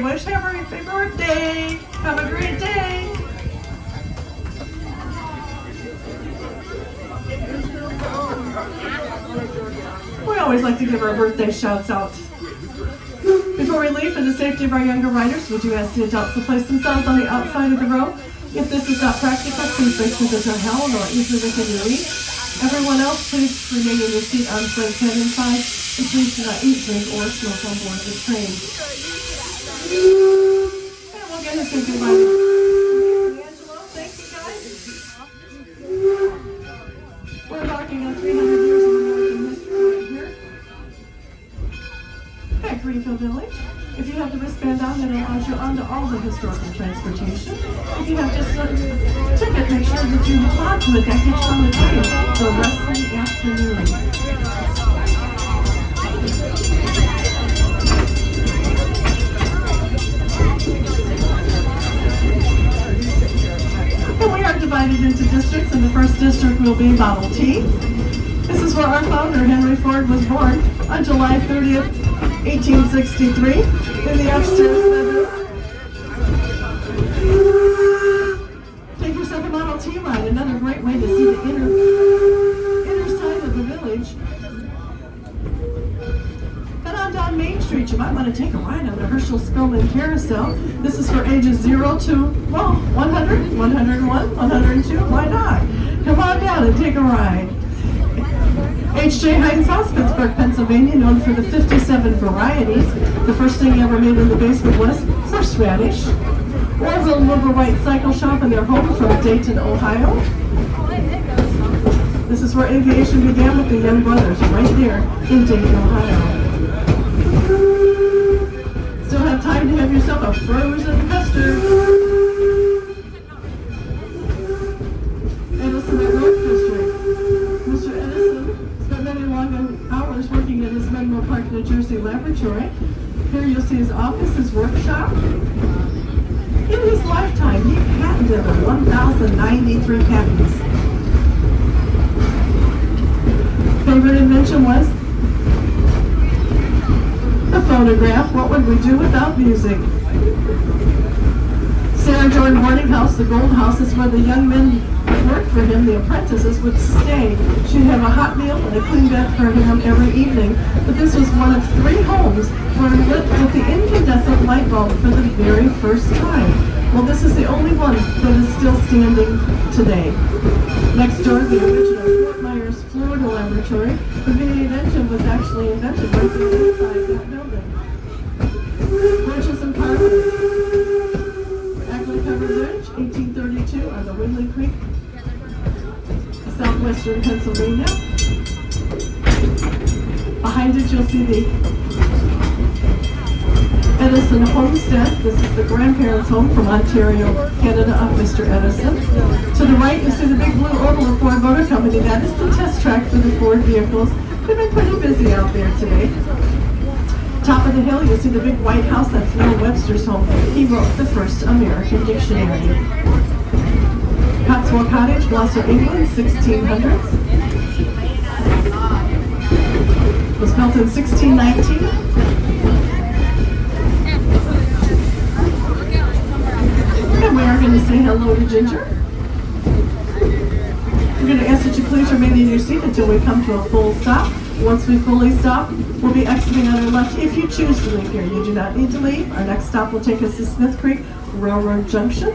Wish happy birthday. Have a great day. We always like to give our birthday shouts out. Before we leave, for the safety of our younger riders, we do ask the adults to place themselves on the outside of the row. If this is not practical, please make sure there's no held or easily within your reach. Everyone else, please remain in your seat on flight 10 and 5, and please do not eat, drink, or smoke on board the train. And we'll get this into my Angelo, thank you guys. We're embarking on 300 years of American history right here at Greenfield Village. If you have the wristband on, that allows you onto all the historical transportation. If you have just a ticket, make sure that you hold on to it. That gets you on the train the rest of the afternoon. And we are divided into districts, and the first district will be Model T. This is where our founder, Henry Ford, was born on July 30th, 1863, in the upstairs bedroom. Take yourself a Model T ride, another great way to see the inner side of the village. Head on down Main Street. You might want to take a ride on the Herschel Spillman Carousel. This is for ages 0 to, well, 100, 101, 102. Why not? Come on down and take a ride. H.J. Heinz House, Pittsburgh, Pennsylvania, known for the 57 varieties. The first thing he ever made in the basement was horseradish. Orville Wilbur White Cycle Shop and their home from Dayton, Ohio. This is where aviation began with the Young Brothers, right there in Dayton, Ohio. Still have time to have yourself a frozen custard. Edison at North District. Mr. Edison spent many long hours working at his Menlo Park, New Jersey laboratory. Here you'll see his office, his workshop. In his lifetime, he patented 1,093 patents. Favorite invention was the phonograph. What would we do without music? Sarah Jordan Boarding House, the Gold House, is where the young men that worked for him, the apprentices, would stay. She'd have a hot meal and a clean bed for him every evening. But this was one of 3 homes where he lit with the incandescent light bulb for the very first time. Well, this is the only one that is still standing today. Next door, the original Fort Myers, Florida laboratory. The V8 engine was actually invented right inside that building. Bridges and Parkways. Ackley Covered Bridge, 1832 on the Windley Creek, southwestern Pennsylvania. Behind it, you'll see the Edison Homestead. This is the grandparents' home from Ontario, Canada, of Mr. Edison. To the right, you see the big blue oval of Ford Motor Company. That is the test track for the Ford vehicles. They've been pretty busy out there today. Top of the hill, you see the big White House. That's Noah Webster's home. He wrote the first American dictionary. Cotswold Cottage, Gloucester, England, 1600s. Was built in 1619. And we are going to say hello to Ginger. We're going to ask that you please remain in your seat until we come to a full stop. Once we fully stop, we'll be exiting on our left. If you choose to leave here, you do not need to leave. Our next stop will take us to Smith Creek Railroad Junction.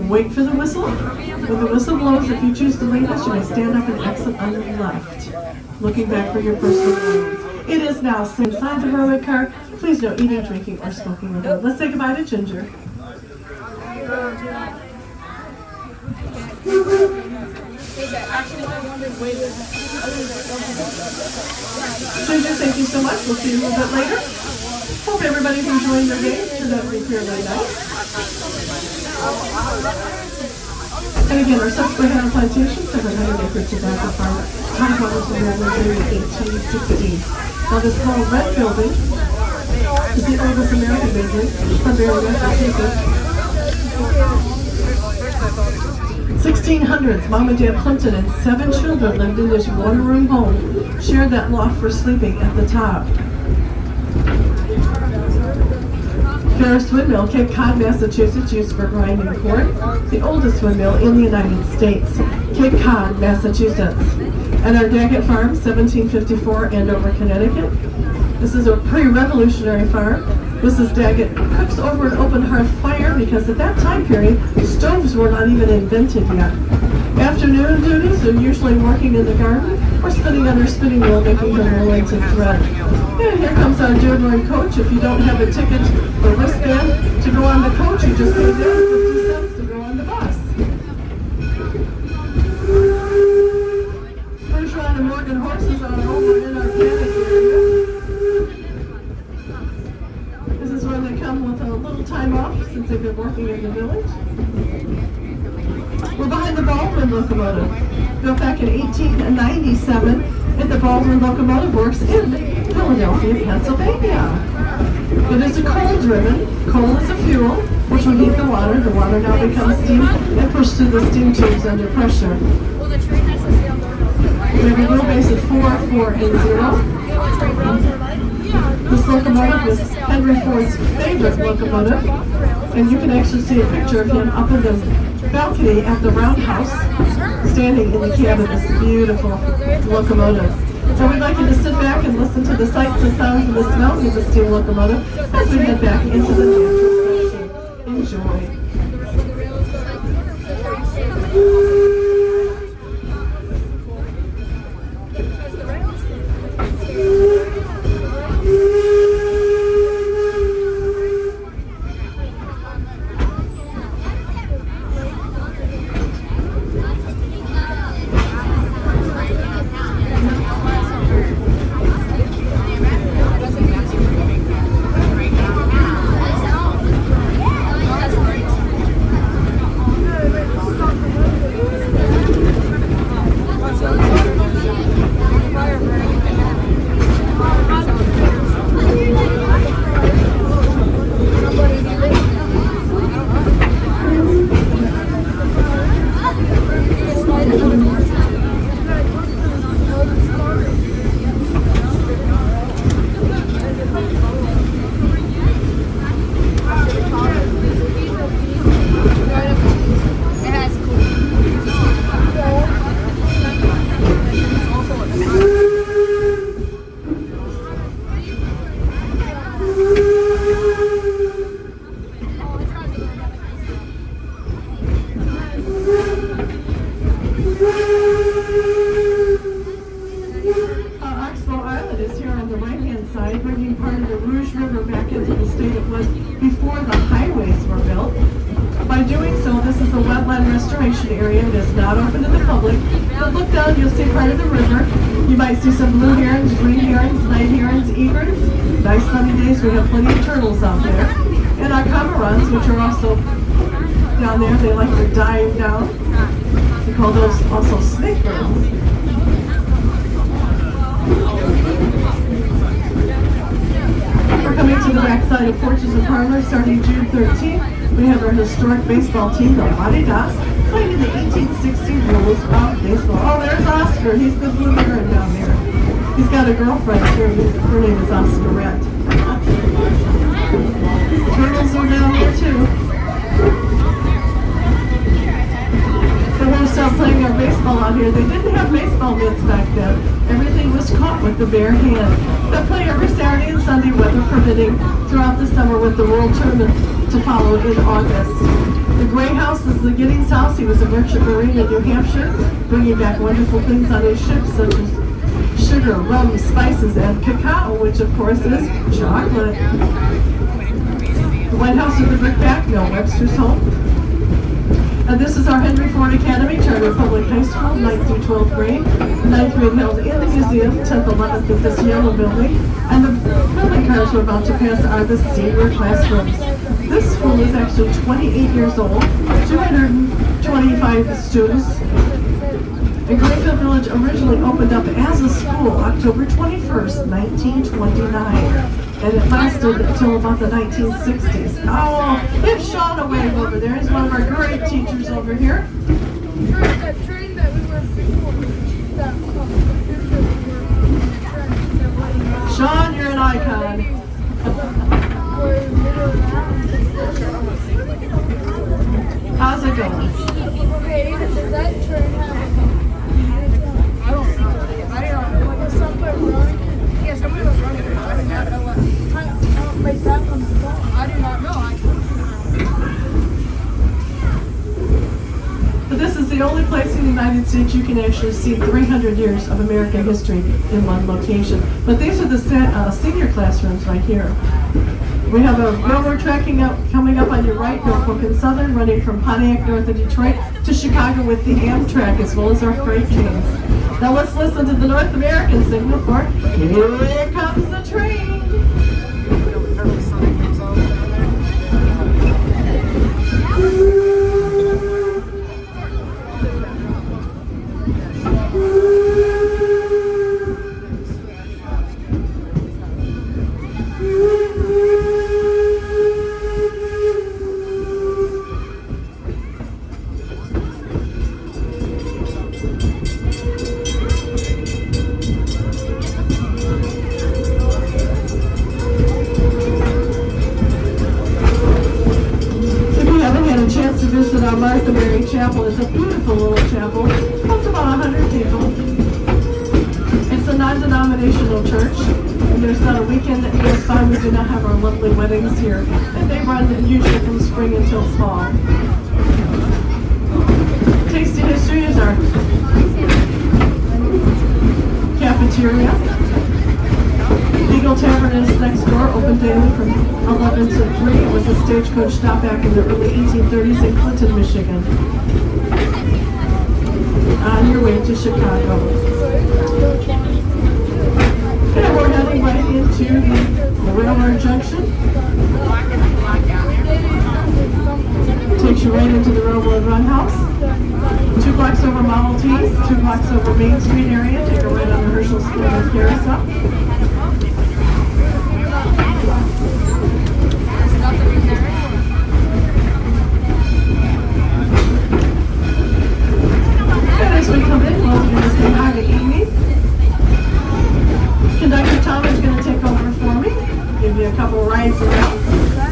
Wait for the whistle. When the whistle blows, if you choose to leave us, you may stand up and exit on the left, looking back for your personal belongings. It is now inside the railway car. Please no eating, drinking, or smoking aboard. Let's say goodbye to Ginger. Ginger, thank you so much. We'll see you a little bit later. Hope everybody's enjoying their day. Should that be fairly nice. And again, our Susquehanna Plantation, 700-acre tobacco farm, Tom Thomas in 1816. Now this whole red building is the oldest American building from Massachusetts. 1600s, Mom and Dad Clinton and 7 children lived in this one-room home, shared that loft for sleeping at the top. Ferris Windmill, Cape Cod, Massachusetts, used for grinding corn. The oldest windmill in the United States, Cape Cod, Massachusetts. And our Daggett Farm, 1754, Andover, Connecticut. This is a pre-revolutionary farm. Mrs. Daggett cooks over an open hearth fire because at that time period, stoves were not even invented yet. Afternoon duties are usually working in the garden or spinning on her spinning wheel, making her wool into thread. And here comes our Dearborn coach. If you don't have a ticket or wristband to go on the coach, you just pay there 50 cents to go on the bus. Bergeron and Morgan horses are over in our paddock area. This is where they come with a little time off since they've been working in the village. We're behind the Baldwin locomotive, built back in 1897, and the Baldwin locomotive works in Philadelphia, Pennsylvania. It is a coal-driven. Coal is a fuel, which will heat the water. The water now becomes steam and pushed through the steam tubes under pressure. We have a wheelbase of 4, 4, and 0. This locomotive is Henry Ford's favorite locomotive, and you can actually see a picture of him up in the balcony at the roundhouse, standing in the cab of this beautiful locomotive. So we'd like you to sit back and listen to the sights, the sounds, and the smells of the steam locomotive as we head back into the natural station. Enjoy. Bringing part of the Rouge River back into the state it was before the highways were built. By doing so, this is a wetland restoration area. It is not open to the public. But look down, you'll see part of the river. You might see some blue herons, green herons, night herons, egrets. Nice sunny days, we have plenty of turtles out there. And our cormorants, which are also down there, they like to dive down. We call those also snake birds. We're coming to the backside of Porches and Parlors starting June 13th. We have our historic baseball team, the Adidas, playing in the 1860 rules of baseball. Oh, there's Oscar. He's the blue heron down there. He's got a girlfriend here. Her name is Oscarette. Turtles are down there too. So we're still playing our baseball out here. They didn't have baseball mitts back then. Everything was caught with the bare hand. They'll play every Saturday and Sunday, weather permitting, throughout the summer with the World Tournament to follow in August. The Gray House is the Giddings house. He was a merchant marine in New Hampshire, bringing back wonderful things on his ships such as sugar, rum, spices, and cacao, which of course is chocolate. The White House of the Brickbat, Mel Webster's home. And this is our Henry Ford Academy, Charter Public High School, 9th through 12th grade. 9th grade held in the museum, 10th, 11th at this yellow building. And the building cars we're about to pass are the senior classrooms. This school is actually 28 years old, 225 students. And Greenfield Village originally opened up as a school October 21st, 1929. And it lasted until about the 1960s. Oh, give Sean a wave over there. He's one of our great teachers over here. Sean, you're an icon. How's it going? Okay, does that train have I don't know. I don't know. Like, is somebody running? Yeah, somebody was running. I did not know what. Like that one's gone. I do not know. But this is the only place in the United States you can actually see 300 years of American history in one location. But these are the senior classrooms right here. We have a railroad tracking coming up on your right, Norfolk and Southern, running from Pontiac north of Detroit to Chicago with the Amtrak, as well as our freight trains. Now let's listen to the North American signal for Here Comes the Train. Visit our Martha Mary Chapel. It's a beautiful little chapel. It holds about 100 people. It's a non-denominational church, and there's not a weekend that goes by we do not have our lovely weddings here. And they run usually from spring until fall. Tasty History is our cafeteria. Eagle Tavern is next door, open daily from 11 to 3. It was a stagecoach stop back in the early 1830s in Clinton, Michigan. On your way to Chicago. And we're heading right into the railroad junction. Takes you right into the Railroad Run House. 2 blocks over Model T, 2 blocks over Main Street area. Take a right on the Herschel School and Carousel. As we come in, we're going to say hi to Amy. Conductor Tom is going to take over for me, give you a couple rides around.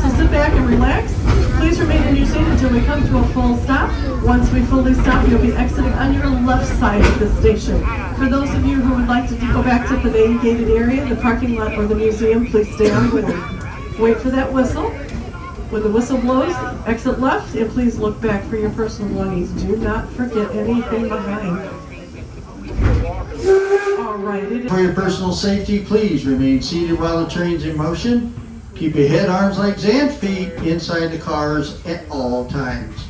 So sit back and relax. Please remain in your seat until we come to a full stop. Once we fully stop, you'll be exiting on your left side of the station. For those of you who would like to go back to the main gated area, the parking lot, or the museum, please stay on board. Wait for that whistle. When the whistle blows, exit left, and please look back for your personal belongings. Do not forget anything behind. All right. For your personal safety, please remain seated while the train's in motion. Keep your head, arms, legs, and feet inside the cars at all times.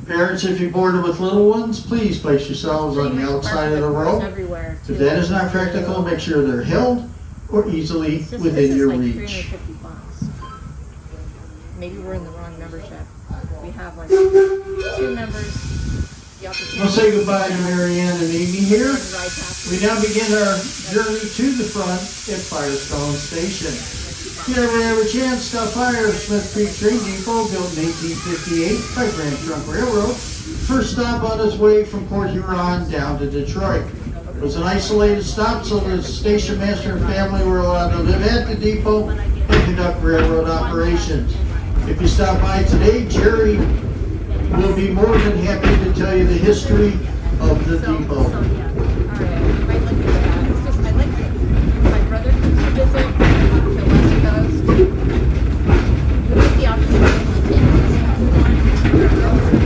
Parents, if you're boarded with little ones, please place yourselves on the outside of the row. If that is not practical, make sure they're held or easily within your reach. Maybe we're in the wrong membership. We have like 2 members. We'll say goodbye to Marianne and Amy here. We now begin our journey to the front at Firestone Station. If you ever have a chance, stop by our Smith Creek Train Depot, built in 1858 by Grand Trunk Railroad. First stop on its way from Port Huron down to Detroit. It was an isolated stop, so the station master and family were allowed to live at the depot and conduct railroad operations. If you stop by today, Jerry will be more than happy to tell you the history of the depot. My brother comes to visit the West Coast. We get the opportunity.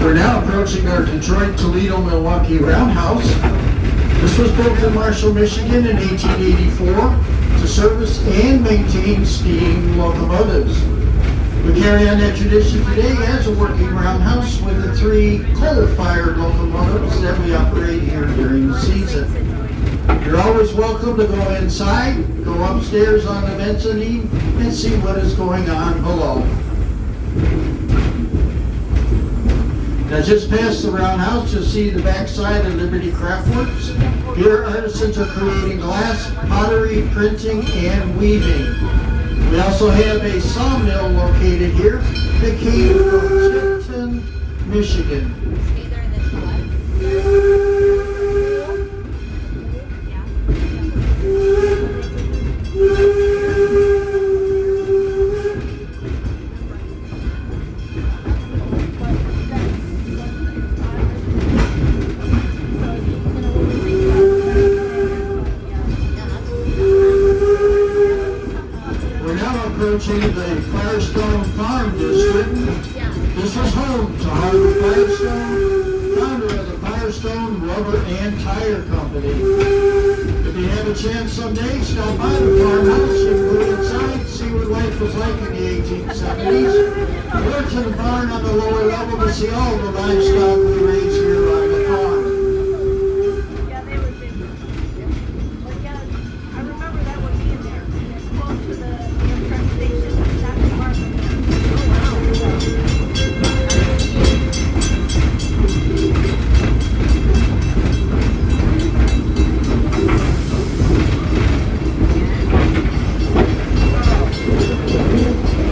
We're now approaching our Detroit, Toledo, Milwaukee roundhouse. This was built in Marshall, Michigan in 1884 to service and maintain steam locomotives. We carry on that tradition today as a working roundhouse with the 3 coal-fired locomotives that we operate here during the season. You're always welcome to go inside, go upstairs on the mezzanine, and see what is going on below. Now just past the roundhouse, you'll see the backside of Liberty Craftworks. Here artisans are creating glass, pottery, printing, and weaving. We also have a sawmill located here that came from Tipton, Michigan. to the Firestone Farm District. Yeah. This is home to Harvey Firestone, founder of the Firestone Rubber and Tire Company. If you have a chance someday, stop by the farmhouse and go inside, see what life was like in the 1870s. Or to the barn on the lower level to see all the livestock we raise here on the farm. Yeah, they were big. But yeah, I remember that one being there. It's close to the Amtrak station. Not too far from there.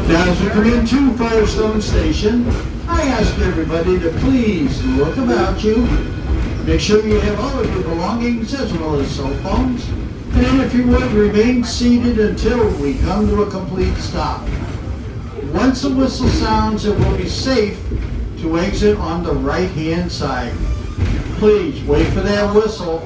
Now, as we come into Firestone Station, I ask everybody to please look about you. Make sure you have all of your belongings as well as cell phones. And if you would, remain seated until we come to a complete stop. Once the whistle sounds, it will be safe to exit on the right-hand side. Please wait for that whistle